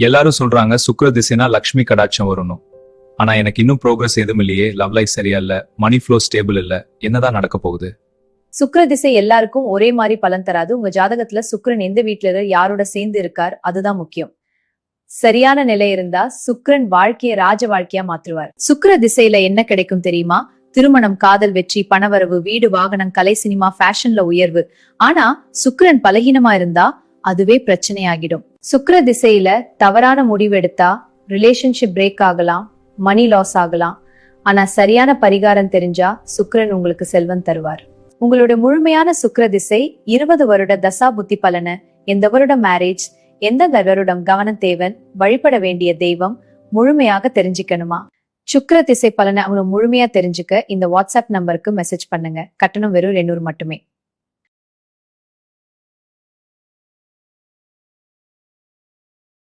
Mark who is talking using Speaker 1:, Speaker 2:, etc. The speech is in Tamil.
Speaker 1: எல்லாரும் சொல்றாங்க சுக்கிர திசைனா லக்ஷ்மி கடாட்சம் வரணும். ஆனா எனக்கு இன்னும் ப்ரோக்ரஸ் எதுவும் இல்லையே. லவ் லைஃப் சரியா இல்ல, மணி ஃப்ளோ ஸ்டேபிள் இல்ல. என்னதான் நடக்க போகுது?
Speaker 2: சுக்கிர திசை எல்லாருக்கும் ஒரே மாதிரி பலன் தராது. உங்க ஜாதகத்துல சுக்கிரன் எந்த வீட்டுல யாரோட சேர்ந்து இருக்கார் அதுதான் முக்கியம். சரியான நிலை இருந்தா சுக்கிரன் வாழ்க்கைய ராஜ வாழ்க்கையா மாற்றுவார். சுக்கிர திசையில என்ன கிடைக்கும் தெரியுமா? திருமணம், காதல், வெற்றி, பணவரவு, வீடு, வாகனம், கலை, சினிமா, ஃபேஷன்ல உயர்வு. ஆனா சுக்கிரன் பலகீனமா இருந்தா அதுவே பிரச்சனையாகிடும். சுக்கிர திசையில தவறான முடிவு எடுத்தா ரிலேஷன்ஷிப் பிரேக் ஆகலாம், மணி லாஸ் ஆகலாம். ஆனா சரியான பரிகாரம் தெரிஞ்சா சுக்கிரன் உங்களுக்கு செல்வம் தருவார். உங்களோட முழுமையான சுக்கிர திசை 20 வருட தசா புத்தி பலனை, எந்த வருடம் மேரேஜ், எந்தெந்த வருடம் கவனம் தேவன், வழிபட வேண்டிய தெய்வம் முழுமையாக தெரிஞ்சுக்கணுமா? சுக்கிர திசை பலனை அவங்க முழுமையா தெரிஞ்சுக்க இந்த வாட்ஸ்அப் நம்பருக்கு மெசேஜ் பண்ணுங்க. கட்டணம் வெறும் 200 மட்டுமே.